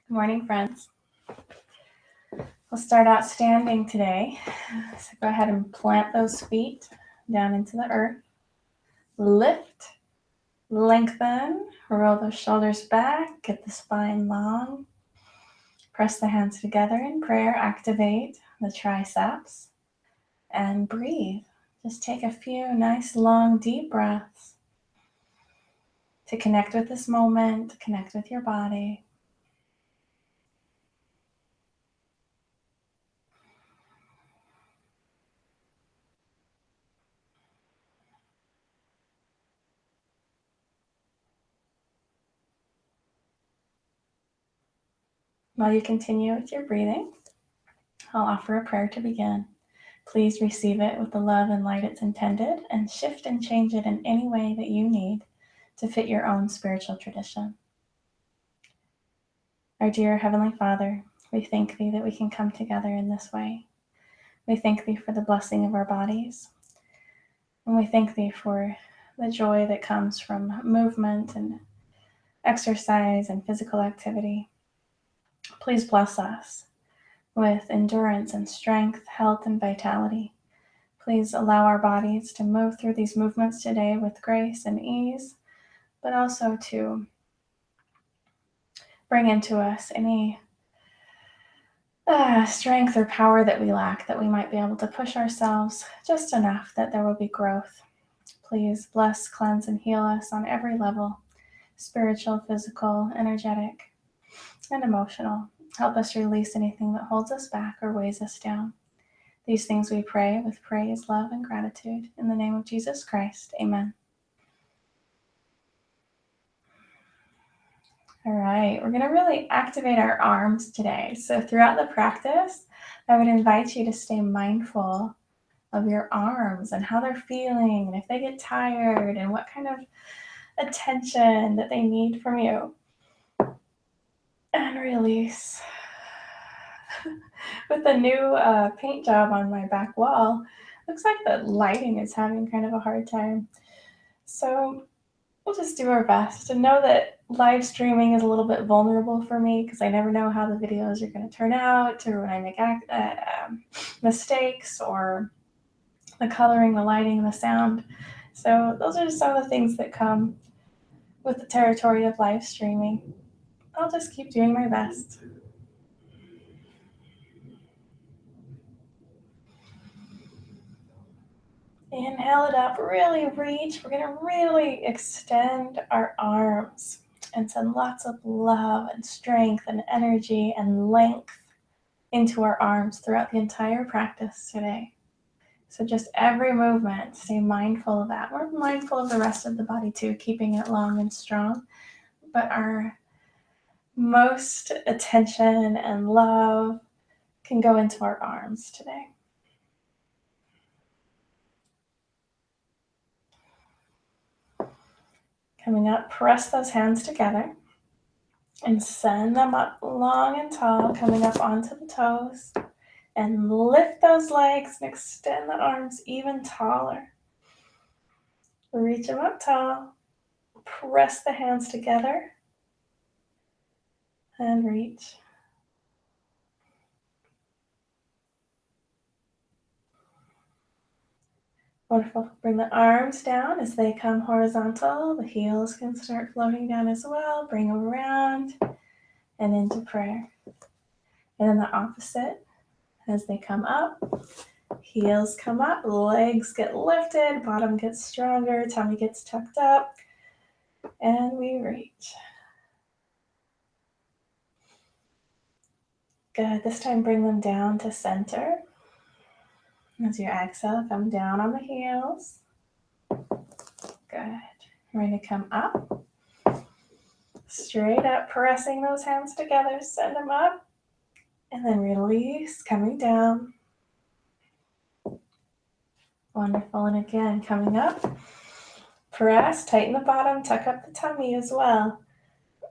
Good morning, friends. We'll start out standing today. So go ahead and plant those feet down into the earth. Lift, lengthen, roll those shoulders back, get the spine long. Press the hands together in prayer, activate the triceps, and breathe. Just take a few nice, long, deep breaths to connect with this moment, to connect with your body. While you continue with your breathing, I'll offer a prayer to begin. Please receive it with the love and light it's intended, and shift and change it in any way that you need to fit your own spiritual tradition. Our dear Heavenly Father, we thank Thee that we can come together in this way. We thank Thee for the blessing of our bodies, and we thank Thee for the joy that comes from movement and exercise and physical activity. Please bless us with endurance and strength, health and vitality. Please allow our bodies to move through these movements today with grace and ease, but also to bring into us any strength or power that we lack, that we might be able to push ourselves just enough that there will be growth. Please bless, cleanse, and heal us on every level, spiritual, physical, energetic, and emotional. Help us release anything that holds us back or weighs us down. These things we pray with praise, love, and gratitude. In the name of Jesus Christ, amen. All right, we're going to really activate our arms today. So throughout the practice, I would invite you to stay mindful of your arms and how they're feeling, and if they get tired, and what kind of attention that they need from you. And release. With the new paint job on my back wall, looks like the lighting is having kind of a hard time. So we'll just do our best, and know that live streaming is a little bit vulnerable for me because I never know how the videos are going to turn out, or when I make mistakes, or the coloring, the lighting, the sound. So those are just some of the things that come with the territory of live streaming. I'll just keep doing my best. Inhale it up, really reach. We're going to really extend our arms and send lots of love and strength and energy and length into our arms throughout the entire practice today. So just every movement, stay mindful of that. We're mindful of the rest of the body too, keeping it long and strong. But our most attention and love can go into our arms today. Coming up, press those hands together and send them up long and tall, coming up onto the toes. And lift those legs and extend the arms even taller. Reach them up tall. Press the hands together and reach. Wonderful. Bring the arms down as they come horizontal. The heels can start floating down as well. Bring them around and into prayer. And then the opposite, as they come up, heels come up, legs get lifted, bottom gets stronger, tummy gets tucked up, and we reach. Good. This time bring them down to center. As you exhale, come down on the heels. Good. We're going to come up. Straight up, pressing those hands together. Send them up. And then release, coming down. Wonderful. And again, coming up. Press, tighten the bottom, tuck up the tummy as well.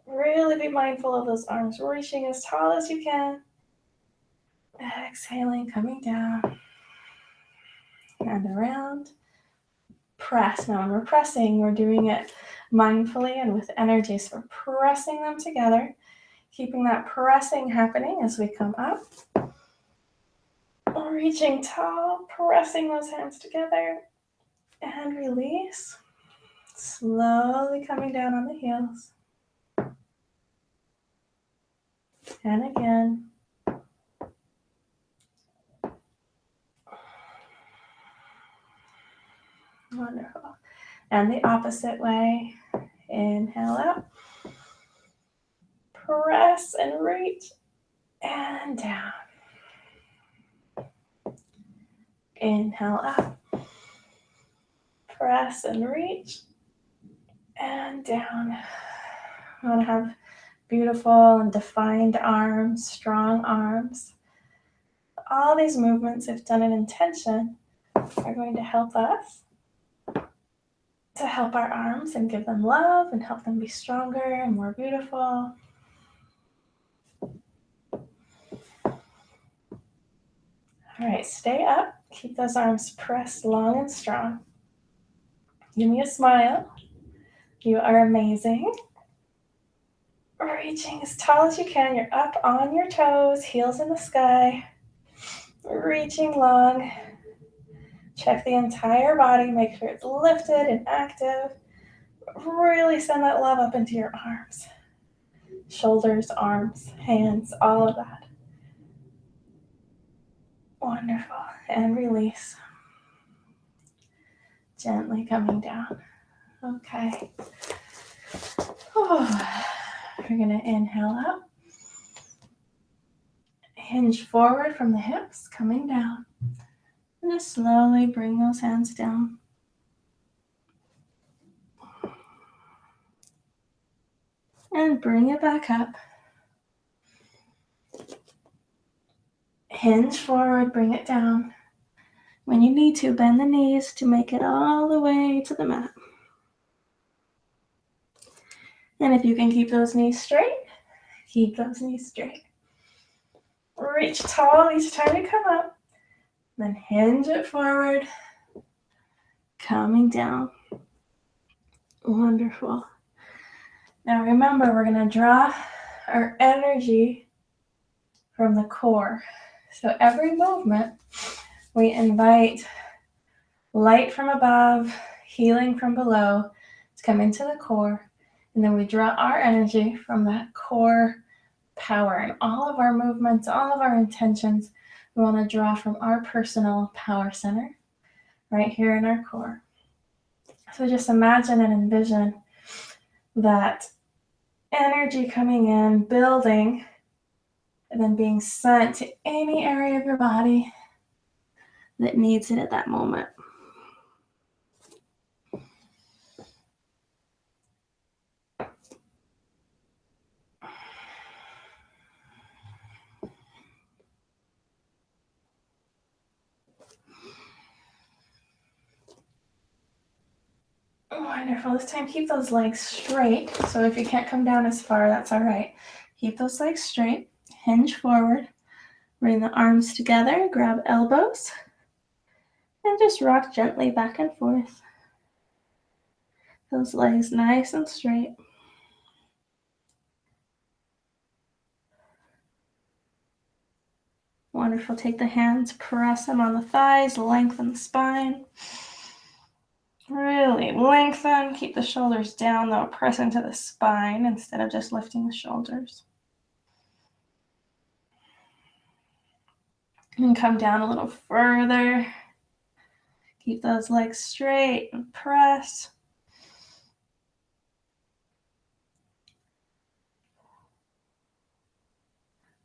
Really be mindful of those arms reaching as tall as you can. Exhaling, coming down. And around. Press. Now when we're pressing, we're doing it mindfully and with energy. So we're pressing them together. Keeping that pressing happening as we come up. Reaching tall, pressing those hands together and release. Slowly coming down on the heels. And again. Wonderful. And the opposite way. Inhale up. Press and reach. And down. Inhale up. Press and reach. And down. I want to have beautiful and defined arms, strong arms. All these movements, if done in intention, are going to help us to help our arms and give them love and help them be stronger and more beautiful. All right, stay up. Keep those arms pressed long and strong. Give me a smile. You are amazing. Reaching as tall as you can. You're up on your toes, heels in the sky. Reaching long. Check the entire body. Make sure it's lifted and active. Really send that love up into your arms. Shoulders, arms, hands, all of that. Wonderful. And release. Gently coming down. Okay. We're going to inhale up. Hinge forward from the hips, coming down. And just slowly bring those hands down. And bring it back up. Hinge forward, bring it down. When you need to, bend the knees to make it all the way to the mat. And if you can keep those knees straight, keep those knees straight. Reach tall each time you come up. Then hinge it forward, coming down. Wonderful. Now remember, we're going to draw our energy from the core. So every movement, we invite light from above, healing from below to come into the core. And then we draw our energy from that core power. And all of our movements, all of our intentions, we want to draw from our personal power center right here in our core. So just imagine and envision that energy coming in, building, and then being sent to any area of your body that needs it at that moment. Wonderful. This time, keep those legs straight. So if you can't come down as far, that's all right. Keep those legs straight. Hinge forward. Bring the arms together. Grab elbows. And just rock gently back and forth. Those legs nice and straight. Wonderful. Take the hands, press them on the thighs, lengthen the spine. Really lengthen. Keep the shoulders down though. Press into the spine instead of just lifting the shoulders. And come down a little further. Keep those legs straight and press.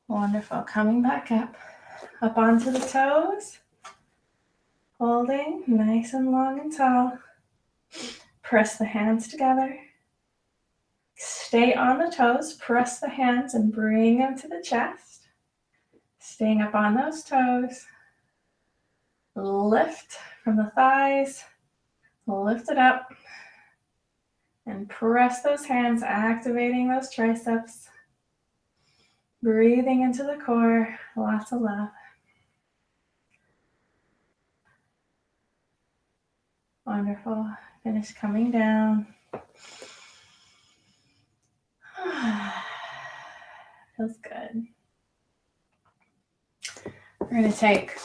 Wonderful. Coming back up onto the toes. Holding nice and long and tall. Press the hands together. Stay on the toes. Press the hands and bring them to the chest. Staying up on those toes. Lift from the thighs. Lift it up. And press those hands, activating those triceps. Breathing into the core. Lots of love. Wonderful. Finish coming down. Feels good. We're going to take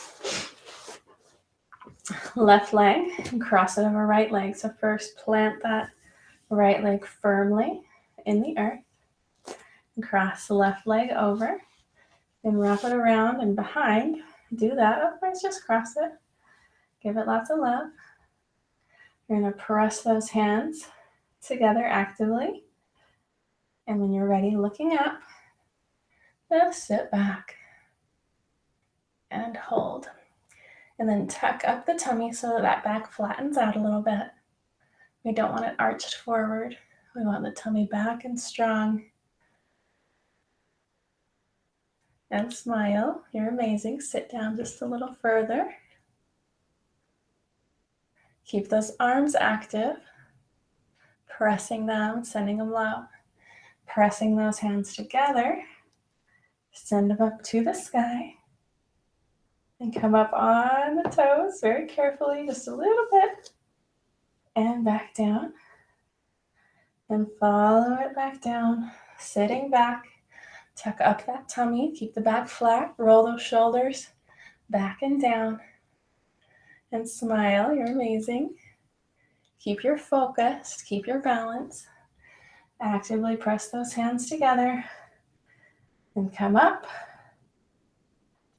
left leg and cross it over right leg. So first plant that right leg firmly in the earth and cross the left leg over. Then wrap it around and behind. Do that. Otherwise, just cross it. Give it lots of love. You're going to press those hands together actively. And when you're ready, looking up, just sit back and hold. And then tuck up the tummy so that that back flattens out a little bit. We don't want it arched forward. We want the tummy back and strong. And smile. You're amazing. Sit down just a little further. Keep those arms active. Pressing them, sending them low. Pressing those hands together. Send them up to the sky. And come up on the toes very carefully, just a little bit. And back down. And follow it back down. Sitting back. Tuck up that tummy. Keep the back flat. Roll those shoulders back and down. And smile. You're amazing. Keep your focus. Keep your balance. Actively press those hands together. And come up.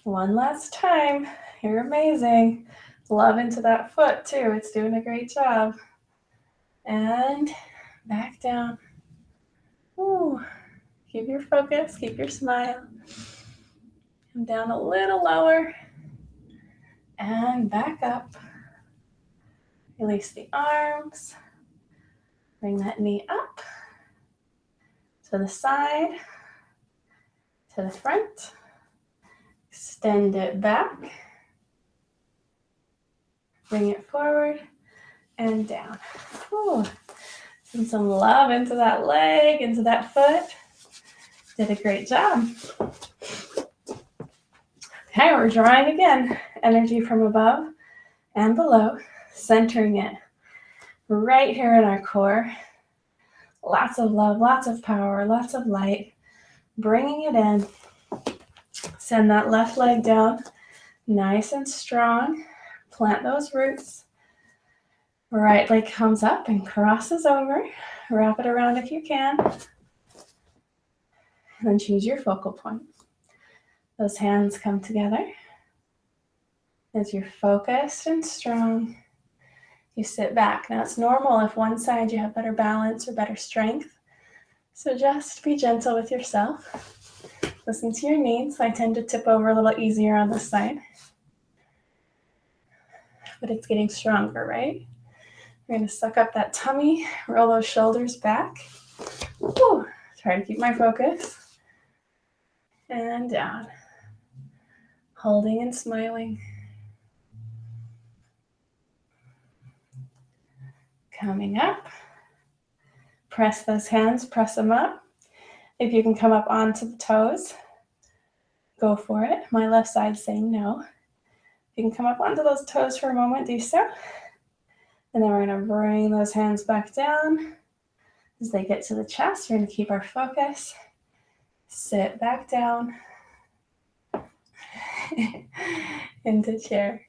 One last time. You're amazing. Love into that foot too. It's doing a great job. And back down. Ooh. Keep your focus. Keep your smile. Come down a little lower. And back up. Release the arms. Bring that knee up. To the side. To the front. Extend it back. Bring it forward and down. Ooh. Send some love into that leg, into that foot. Did a great job. Okay, we're drawing again. Energy from above and below, centering it right here in our core. Lots of love, lots of power, lots of light. Bringing it in. Send that left leg down, nice and strong. Plant those roots. Right leg comes up and crosses over. Wrap it around if you can. And then choose your focal point. Those hands come together. As you're focused and strong, you sit back. Now it's normal if one side you have better balance or better strength. So just be gentle with yourself. Listen to your needs. I tend to tip over a little easier on this side. But it's getting stronger, right? We're going to suck up that tummy, roll those shoulders back. Woo. Try to keep my focus. And down. Holding and smiling. Coming up. Press those hands, press them up. If you can come up onto the toes, go for it. My left side's saying no. If you can come up onto those toes for a moment, do so. And then we're going to bring those hands back down. As they get to the chest, we're going to keep our focus. Sit back down. Into chair.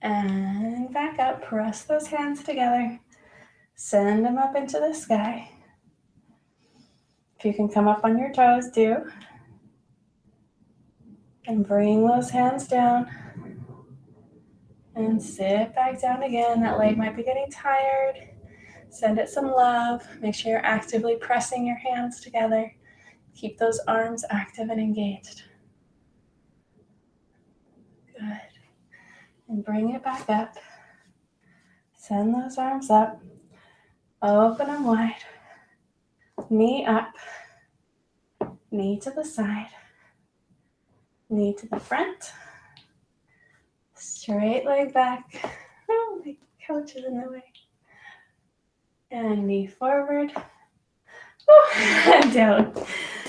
And back up. Press those hands together. Send them up into the sky. If you can come up on your toes, do. And bring those hands down. And sit back down again. That leg might be getting tired. Send it some love. Make sure you're actively pressing your hands together. Keep those arms active and engaged. Good. And bring it back up. Send those arms up. Open them wide. Knee up. Knee to the side. Knee to the front. Straight leg back. Oh, my couch is in the way. And knee forward. And down.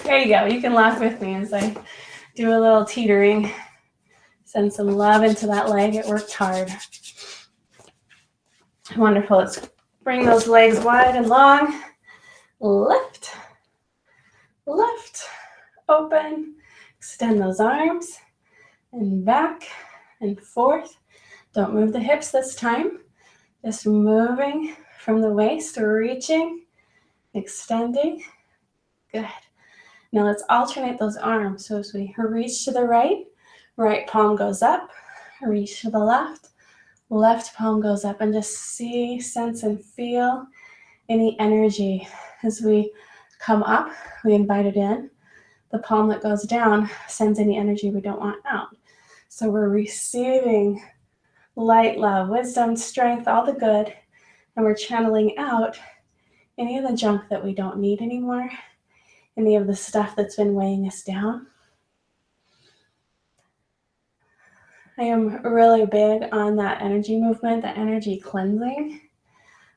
There you go. You can laugh with me as I do a little teetering. Send some love into that leg. It worked hard. Wonderful. Let's Bring those legs wide and long. Lift, lift, open. Extend those arms and back and forth. Don't move the hips this time. Just moving from the waist, reaching, extending. Good. Now let's alternate those arms. So as we reach to the right, right palm goes up, reach to the left, left palm goes up, and just see, sense, and feel any energy. As we come up, we invite it in. The palm that goes down sends any energy we don't want out. So we're receiving light, love, wisdom, strength, all the good, and we're channeling out any of the junk that we don't need anymore, any of the stuff that's been weighing us down. I am really big on that energy movement, that energy cleansing.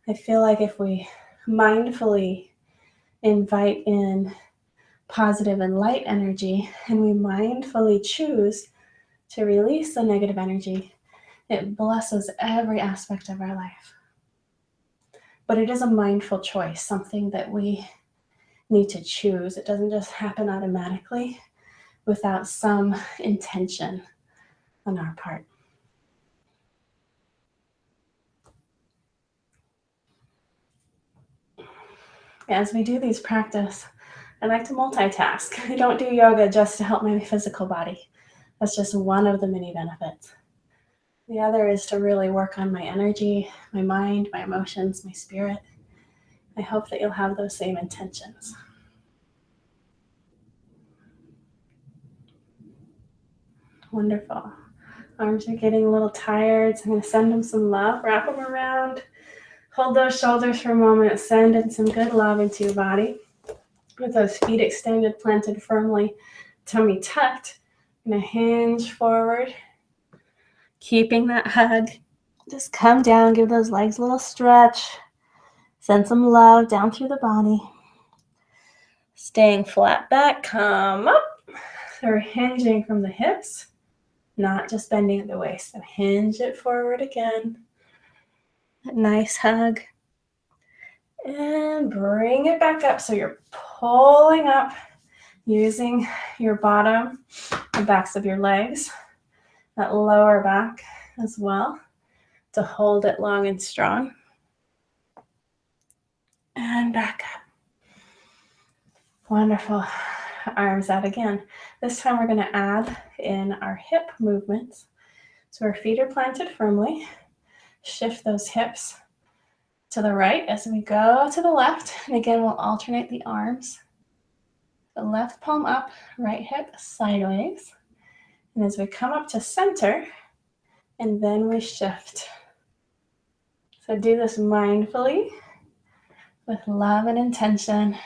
I feel like if we mindfully invite in positive and light energy, and we mindfully choose to release the negative energy, it blesses every aspect of our life. But it is a mindful choice, something that we need to choose. It doesn't just happen automatically without some intention on our part. As we do these practice, I like to multitask. I don't do yoga just to help my physical body. That's just one of the many benefits. The other is to really work on my energy, my mind, my emotions, my spirit. I hope that you'll have those same intentions. Wonderful. Arms are getting a little tired, so I'm going to send them some love. Wrap them around. Hold those shoulders for a moment. Send in some good love into your body. With those feet extended, planted firmly, tummy tucked. I'm going to hinge forward. Keeping that hug. Just come down, give those legs a little stretch. Send some love down through the body. Staying flat back, come up. So we're hinging from the hips, not just bending at the waist. And hinge it forward again. That nice hug. And bring it back up. So you're pulling up using your bottom, the backs of your legs, that lower back as well, to hold it long and strong. And back up. Wonderful. Arms out again. This time we're going to add in our hip movements. So our feet are planted firmly. Shift those hips to the right as we go to the left. And again, we'll alternate the arms. The left palm up, right hip sideways. And as we come up to center, and then we shift. So do this mindfully with love and intention.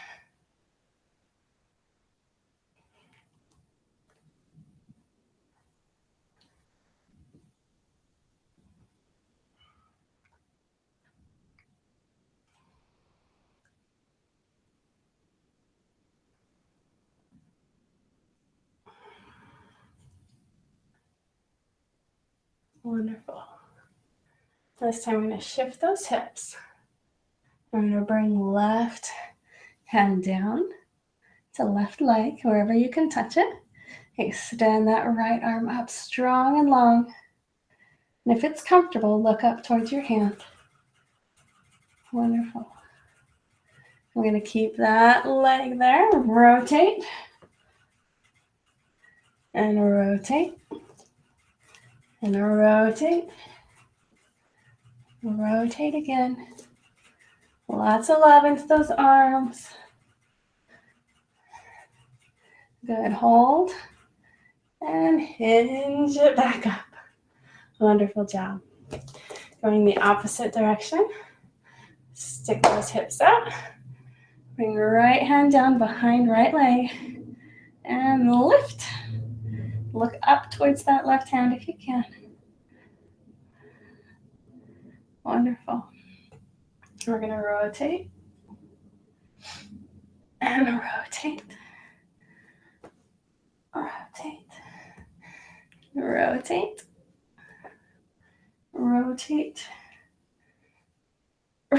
Wonderful. This time we're going to shift those hips. We're going to bring left hand down to left leg, wherever you can touch it. Extend that right arm up strong and long. And if it's comfortable, look up towards your hand. Wonderful. We're going to keep that leg there. Rotate. And rotate. And rotate. Rotate again. Lots of love into those arms. Good. Hold. And hinge it back up. Wonderful job. Going the opposite direction. Stick those hips out. Bring your right hand down behind right leg. And lift. Look up towards that left hand if you can. Wonderful. We're going to rotate. And rotate. Rotate. Rotate. Rotate.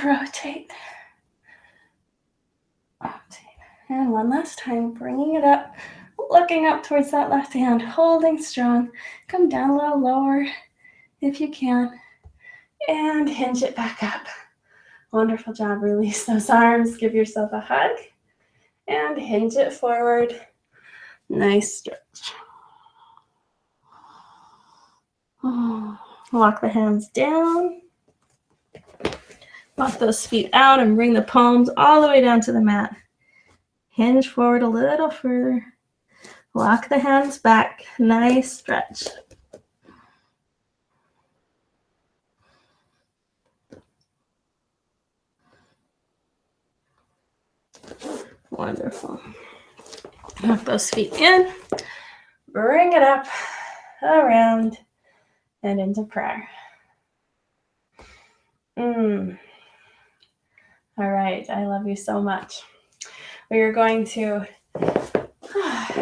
rotate, rotate. And one last time, bringing it up, looking up towards that left hand, holding strong. Come down a little lower if you can, and hinge it back up. Wonderful job. Release those arms, give yourself a hug, and hinge it forward. Nice stretch. Walk the hands down. Walk those feet out and bring the palms all the way down to the mat. Hinge forward a little further. Walk the hands back. Nice stretch. Wonderful. Walk those feet in. Bring it up, around, and into prayer. All right, I love you so much. We are going to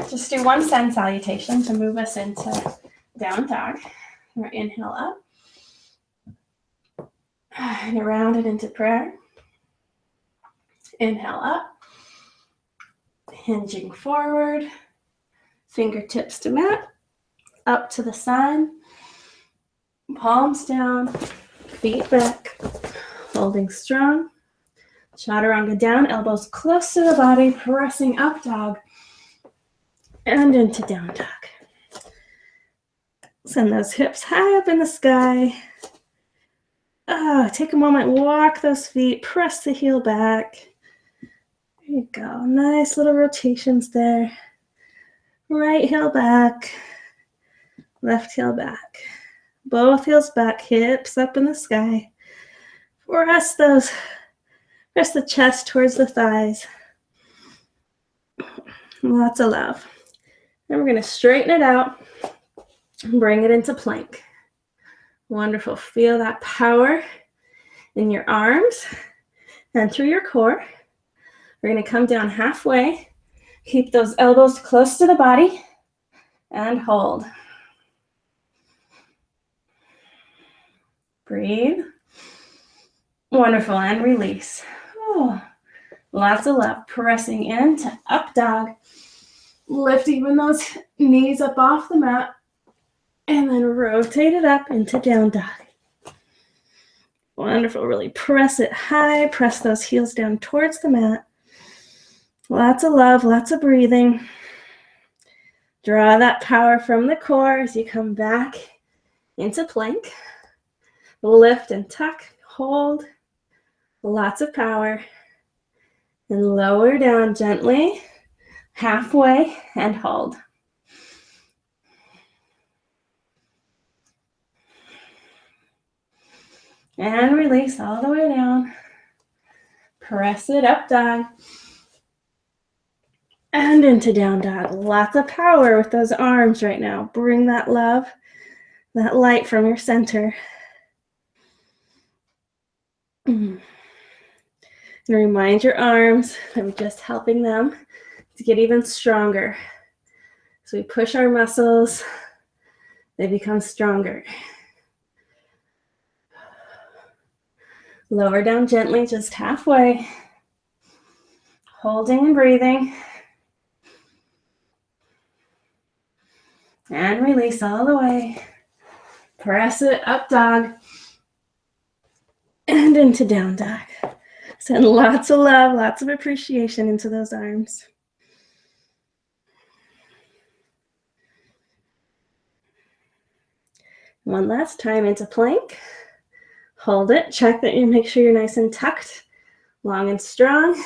just do one sun salutation to move us into down dog. We're inhale up and around and into prayer. Inhale up, hinging forward, fingertips to mat, up to the side, palms down, feet back, holding strong. Chaturanga down, elbows close to the body, pressing up dog and into down dog. Send those hips high up in the sky. Take a moment, walk those feet, press the heel back. There you go. Nice little rotations there. Right heel back, left heel back. Both heels back, hips up in the sky. Press the chest towards the thighs. Lots of love. Then we're going to straighten it out and bring it into plank. Wonderful. Feel that power in your arms and through your core. We're going to come down halfway. Keep those elbows close to the body and hold. Breathe. Wonderful. And release. Lots of love. Pressing into up dog. Lift even those knees up off the mat. And then rotate it up into down dog. Wonderful. Really press it high. Press those heels down towards the mat. Lots of love. Lots of breathing. Draw that power from the core as you come back into plank. Lift and tuck. Hold. Lots of power. And lower down gently. Halfway and hold. And release all the way down. Press it up dog. And into down dog. Lots of power with those arms right now. Bring that love, that light from your center. And remind your arms that we're just helping them to get even stronger. So we push our muscles, they become stronger. Lower down gently, just halfway. Holding and breathing. And release all the way. Press it up dog. And into down dog. Send lots of love, lots of appreciation into those arms. One last time into plank. Hold it. Check that you make sure you're nice and tucked, long and strong.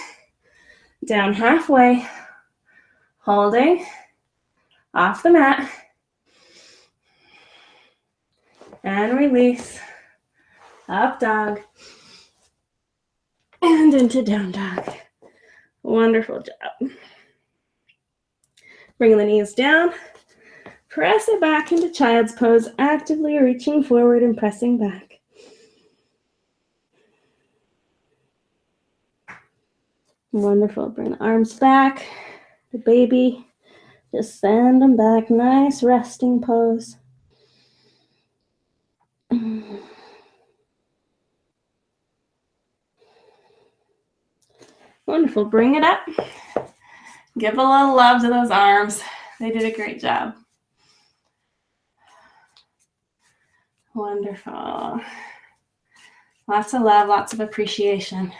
Down halfway. Holding. Off the mat. And release. Up dog. And into down dog. Wonderful job. Bring the knees down. Press it back into child's pose, actively reaching forward and pressing back. Wonderful. Bring the arms back. The baby. Just send them back. Nice resting pose. Wonderful. Bring it up. Give a little love to those arms. They did a great job. Wonderful. Lots of love, lots of appreciation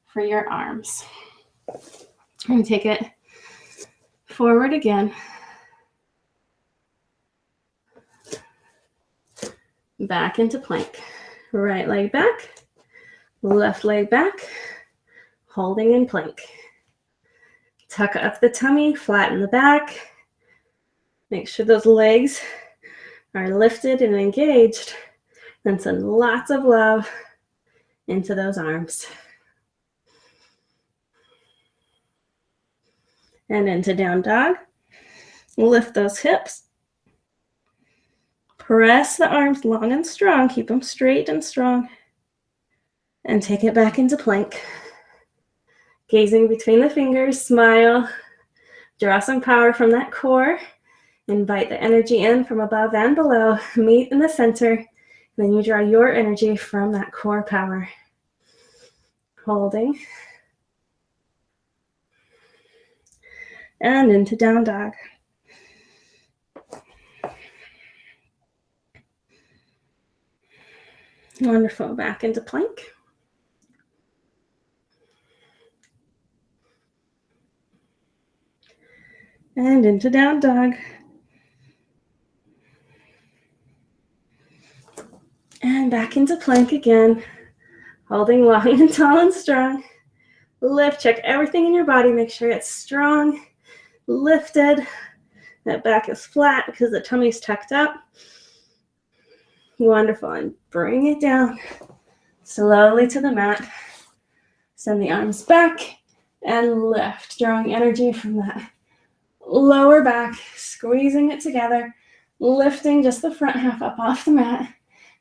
for your arms. And take it forward again. Back into plank. Right leg back, left leg back, holding in plank. Tuck up the tummy, flatten the back. Make sure those legs are lifted and engaged. Then send lots of love into those arms. And into down dog. Lift those hips. Press the arms long and strong. Keep them straight and strong. And take it back into plank. Gazing between the fingers, smile. Draw some power from that core. Invite the energy in from above and below. Meet in the center. Then you draw your energy from that core power. Holding. And into down dog. Wonderful. Back into plank. And into down dog. And back into plank again. Holding long and tall and strong. Lift. Check everything in your body. Make sure it's strong. Lifted. That back is flat because the tummy's tucked up. Wonderful. And bring it down slowly to the mat. Send the arms back and lift, drawing energy from that lower back, squeezing it together, lifting just the front half up off the mat.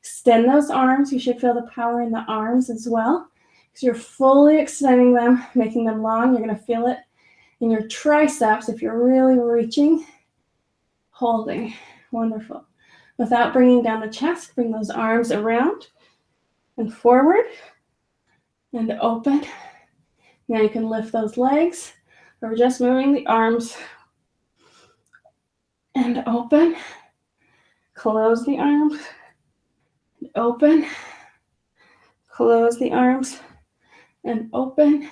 Extend those arms. You should feel the power in the arms as well because you're fully extending them, making them long. You're going to feel it in your triceps if you're really reaching, holding. Wonderful. Without bringing down the chest, bring those arms around and forward and open. Now you can lift those legs or just moving the arms and open. Close the arms, open. Close the arms and open.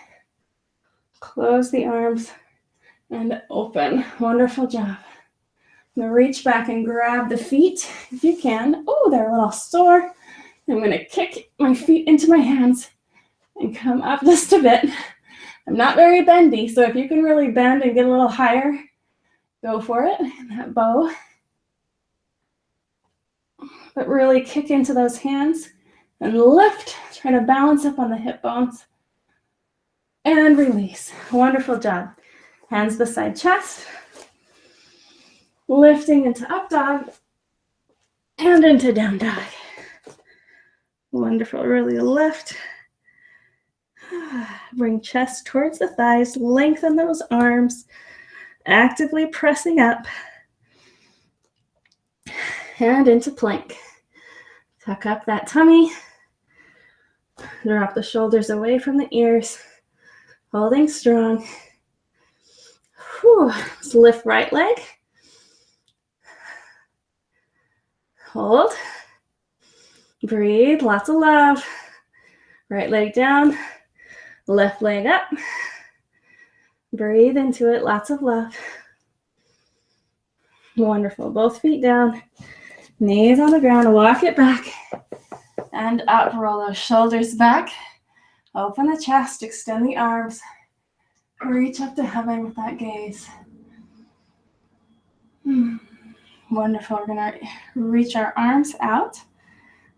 Close the arms and open. Wonderful job. Now reach back and grab the feet if you can. Oh, they're a little sore. I'm going to kick my feet into my hands and come up just a bit. I'm not very bendy, so if you can really bend and get a little higher, go for it in that bow. But really kick into those hands and lift. Try to balance up on the hip bones. And release. Wonderful job. Hands beside chest. Lifting into up dog and into down dog. Wonderful. Really lift. Bring chest towards the thighs. Lengthen those arms. Actively pressing up. And into plank. Tuck up that tummy. Drop the shoulders away from the ears. Holding strong. Whew. Let's lift right leg. Hold. Breathe. Lots of love. Right leg down. Left leg up. Breathe into it. Lots of love. Wonderful. Both feet down. Knees on the ground. Walk it back. And up. Roll those shoulders back. Open the chest. Extend the arms. Reach up to heaven with that gaze. Wonderful. We're going to reach our arms out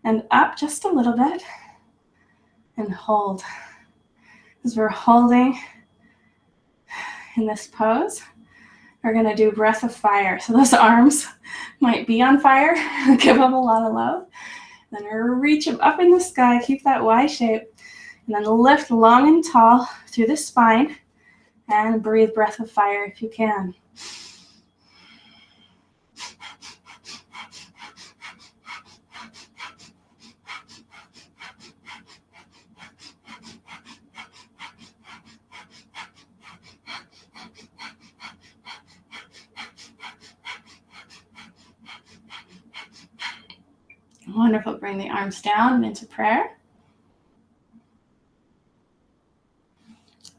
and up just a little bit and hold. As we're holding in this pose, we're going to do breath of fire. So those arms might be on fire. Give them a lot of love. Then reach them up in the sky. Keep that Y shape. And then lift long and tall through the spine and breathe breath of fire if you can. Wonderful. Bring the arms down and into prayer.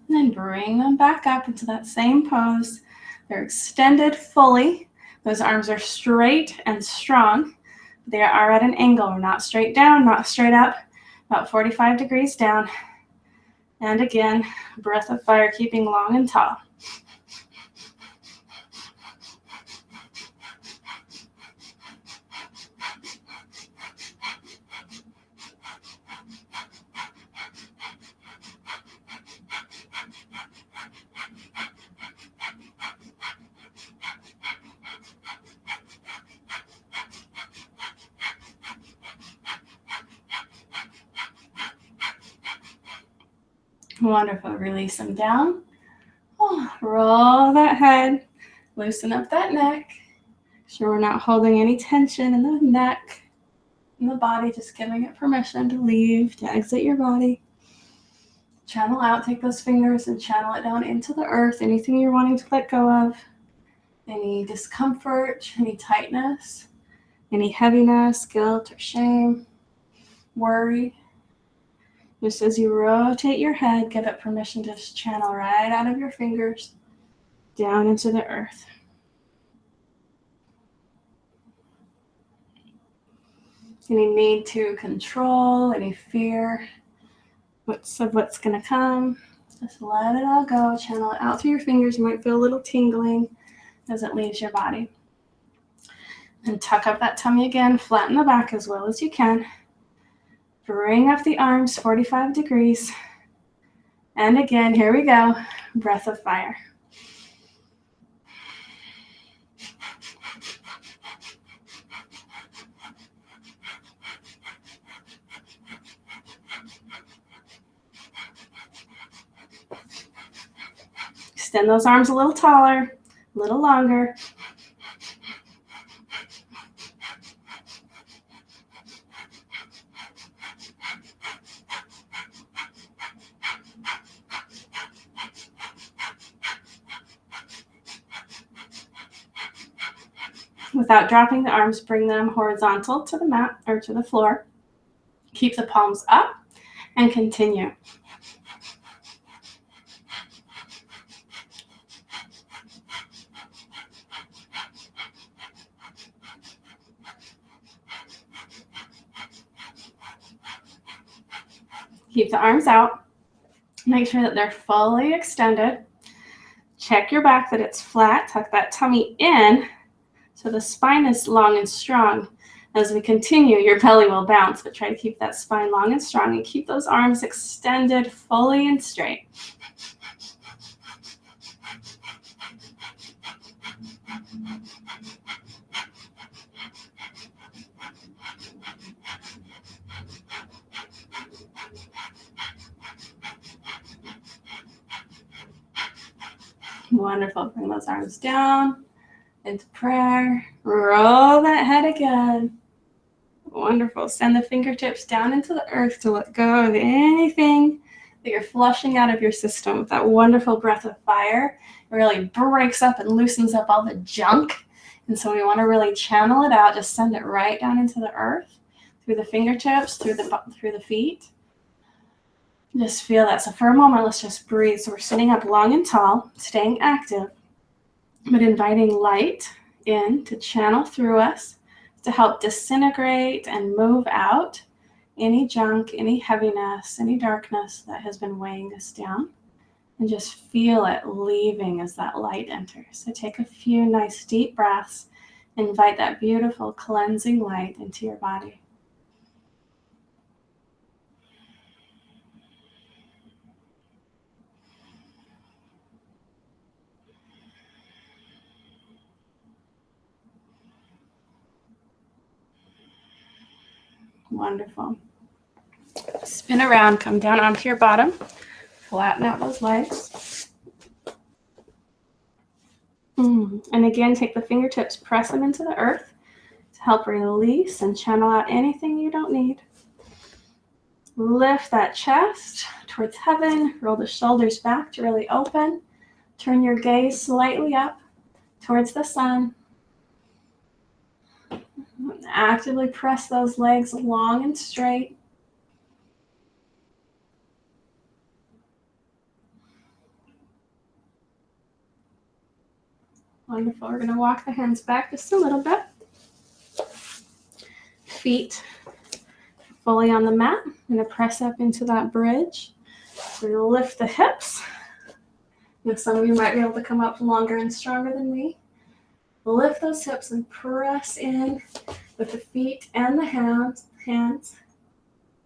And then bring them back up into that same pose. They're extended fully. Those arms are straight and strong. They are at an angle. We're not straight down, not straight up. About 45 degrees down. And again, breath of fire, keeping long and tall. Wonderful. Release them down. Oh, roll that head. Loosen up that neck. Make sure we're not holding any tension in the neck, in the body, just giving it permission to leave, to exit your body. Channel out. Take those fingers and channel it down into the earth. Anything you're wanting to let go of. Any discomfort, any tightness, any heaviness, guilt or shame, worry. Just as you rotate your head, give it permission to just channel right out of your fingers down into the earth. Any need to control, any fear of what's going to come, just let it all go. Channel it out through your fingers. You might feel a little tingling as it leaves your body. And tuck up that tummy again. Flatten the back as well as you can. Bring up the arms 45 degrees. And again, here we go. Breath of fire. Extend those arms a little taller, a little longer. Without dropping the arms, bring them horizontal to the mat or to the floor. Keep the palms up and continue. Keep the arms out. Make sure that they're fully extended. Check your back that it's flat. Tuck that tummy in so the spine is long and strong. As we continue, your belly will bounce, but try to keep that spine long and strong and keep those arms extended fully and straight. Wonderful. Bring those arms down into prayer. Roll that head again. Wonderful. Send the fingertips down into the earth to let go of anything that you're flushing out of your system with that wonderful breath of fire. It really breaks up and loosens up all the junk. And so we want to really channel it out. Just send it right down into the earth, through the fingertips, through the feet. Just feel that. So for a moment, let's just breathe. So we're sitting up long and tall, staying active, but inviting light in to channel through us to help disintegrate and move out any junk, any heaviness, any darkness that has been weighing us down. And just feel it leaving as that light enters. So take a few nice deep breaths. Invite that beautiful cleansing light into your body. Wonderful. Spin around, come down onto your bottom. Flatten out those legs. And again, take the fingertips, press them into the earth to help release and channel out anything you don't need. Lift that chest towards heaven. Roll the shoulders back to really open. Turn your gaze slightly up towards the sun. Actively press those legs long and straight. Wonderful. We're going to walk the hands back just a little bit. Feet fully on the mat. I'm going to press up into that bridge. We're going to lift the hips. Now, some of you might be able to come up longer and stronger than me. Lift those hips and press in with the feet and the hands,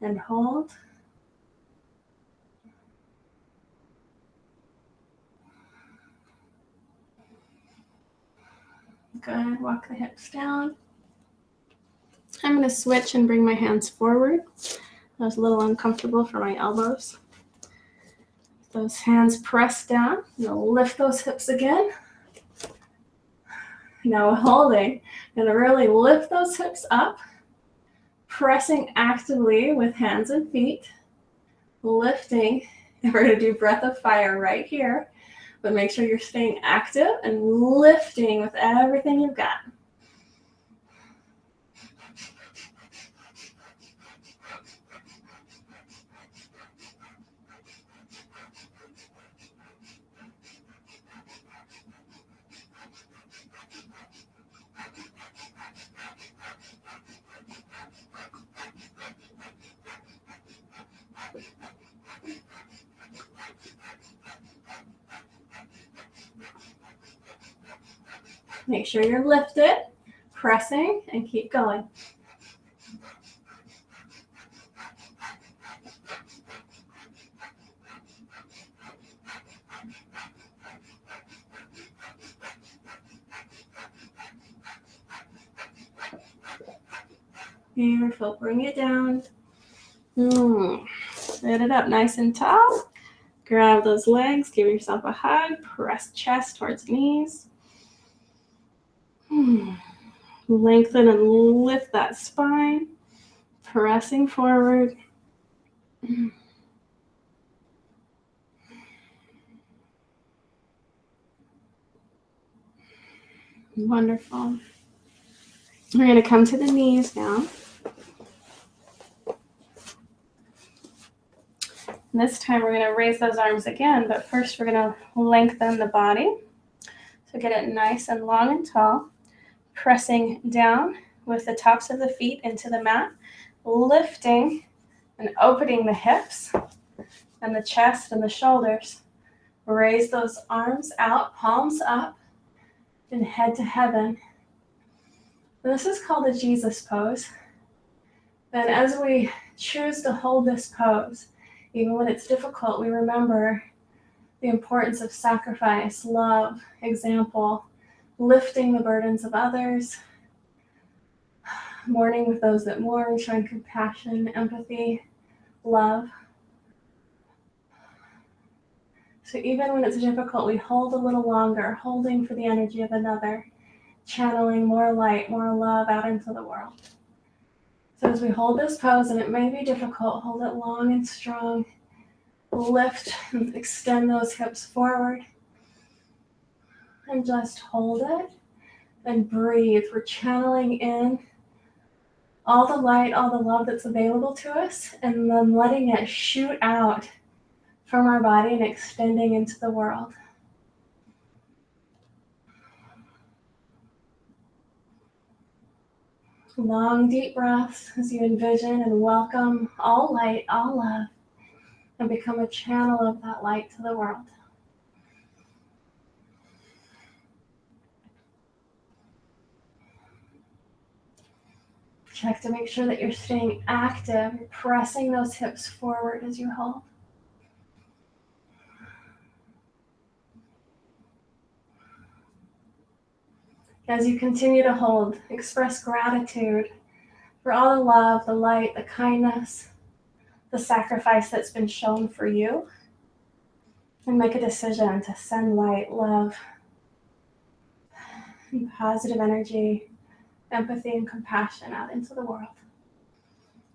and hold. Good. Walk the hips down. I'm going to switch and bring my hands forward. That was a little uncomfortable for my elbows. Those hands press down. You'll lift those hips again. Now holding. Going to really lift those hips up. Pressing actively with hands and feet. Lifting. And we're going to do breath of fire right here. But make sure you're staying active and lifting with everything you've got. Make sure you're lifted, pressing, and keep going. Beautiful. Bring it down. Sit it up nice and tall. Grab those legs. Give yourself a hug. Press chest towards knees. Lengthen and lift that spine. Pressing forward. Wonderful. We're going to come to the knees now. And this time we're going to raise those arms again, but first we're going to lengthen the body. So get it nice and long and tall. Pressing down with the tops of the feet into the mat. Lifting and opening the hips and the chest and the shoulders. Raise those arms out, palms up, and head to heaven. And this is called the Jesus pose. And as we choose to hold this pose, even when it's difficult, we remember the importance of sacrifice, love, example, lifting the burdens of others, mourning with those that mourn, showing compassion, empathy, love. So even when it's difficult, we hold a little longer, holding for the energy of another, channeling more light, more love out into the world. So as we hold this pose, and it may be difficult, hold it long and strong. Lift and extend those hips forward. And just hold it and breathe. We're channeling in all the light, all the love that's available to us, and then letting it shoot out from our body and extending into the world. Long, deep breaths as you envision and welcome all light, all love, and become a channel of that light to the world. Check to make sure that you're staying active. You're pressing those hips forward as you hold. As you continue to hold, express gratitude for all the love, the light, the kindness, the sacrifice that's been shown for you. And make a decision to send light, love, and positive energy, empathy, and compassion out into the world.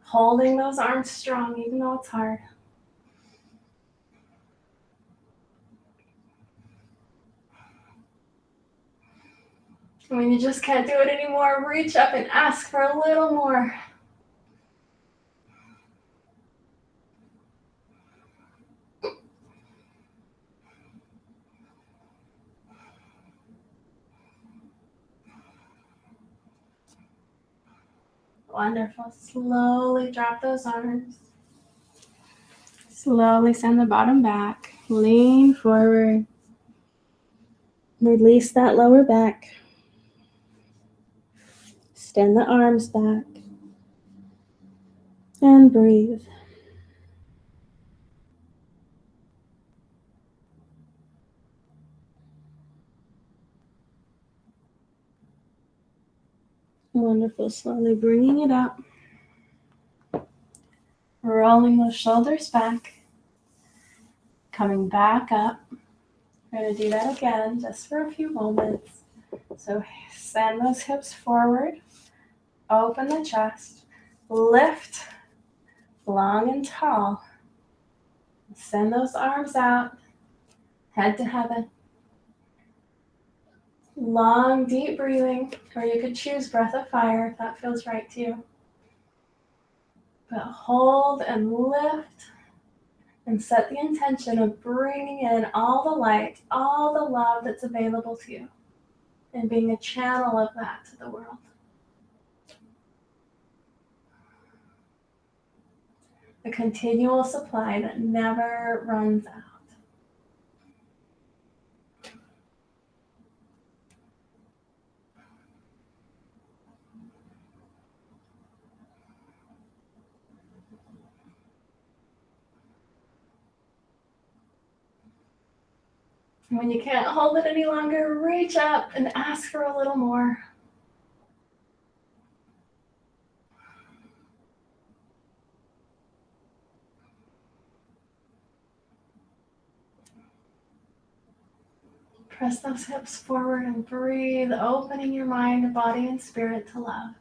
Holding those arms strong, even though it's hard. And when you just can't do it anymore, reach up and ask for a little more. Wonderful. Slowly drop those arms. Slowly send the bottom back. Lean forward. Release that lower back. Extend the arms back. And breathe. Wonderful. Slowly bringing it up. Rolling those shoulders back. Coming back up. We're going to do that again just for a few moments. So send those hips forward. Open the chest. Lift long and tall. Send those arms out. Head to heaven. Long, deep breathing, or you could choose breath of fire if that feels right to you. But hold and lift and set the intention of bringing in all the light, all the love that's available to you, and being a channel of that to the world. A continual supply that never runs out. When you can't hold it any longer, reach up and ask for a little more. Press those hips forward and breathe, opening your mind, body, and spirit to love.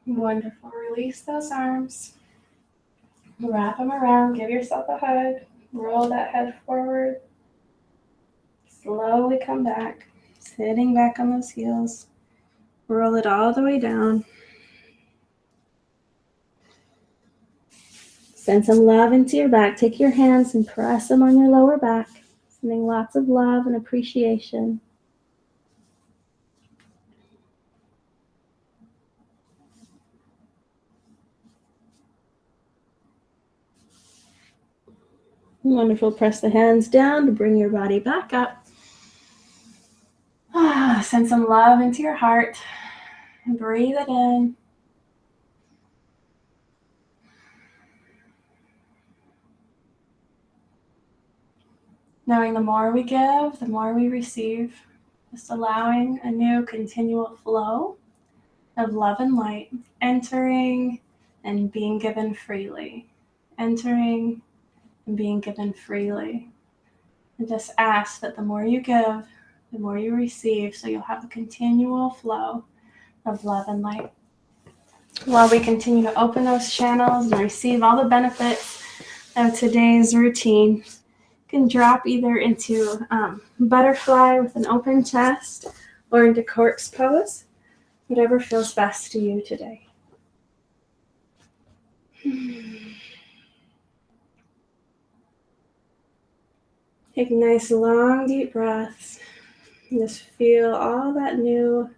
Wonderful. Release those arms. Wrap them around. Give yourself a hug. Roll that head forward. Slowly come back. Sitting back on those heels. Roll it all the way down. Send some love into your back. Take your hands and press them on your lower back. Sending lots of love and appreciation. Wonderful. Press the hands down to bring your body back up. Send some love into your heart. And breathe it in. Knowing the more we give, the more we receive. Just allowing a new continual flow of love and light, entering and being given freely. Entering and being given freely. And just ask that the more you give, the more you receive, so you'll have a continual flow of love and light. While we continue to open those channels and receive all the benefits of today's routine, you can drop either into butterfly with an open chest or into corpse pose, whatever feels best to you today. Take nice, long, deep breaths. And just feel all that new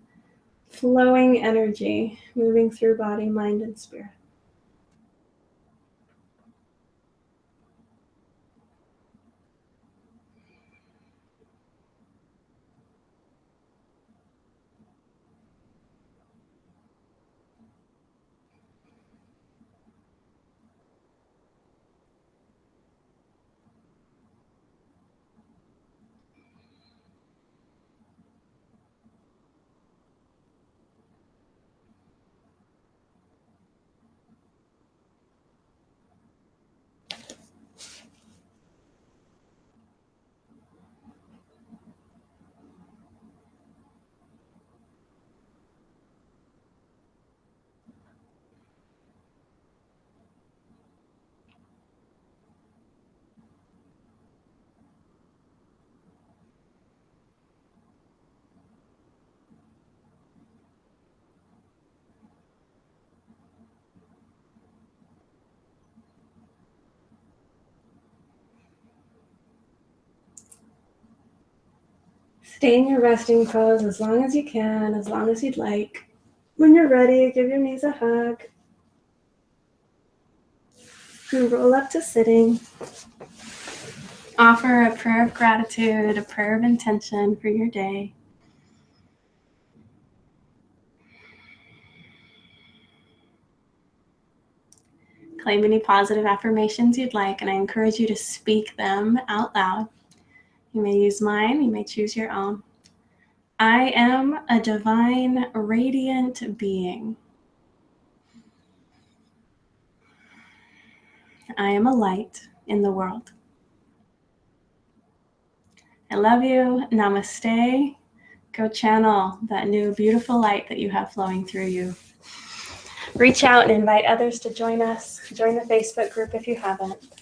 flowing energy moving through body, mind, and spirit. Stay in your resting pose as long as you can, as long as you'd like. When you're ready, give your knees a hug. And roll up to sitting. Offer a prayer of gratitude, a prayer of intention for your day. Claim any positive affirmations you'd like, and I encourage you to speak them out loud. You may use mine, you may choose your own. I am a divine, radiant being. I am a light in the world. I love you. Namaste. Go channel that new beautiful light that you have flowing through you. Reach out and invite others to join us. Join the Facebook group if you haven't.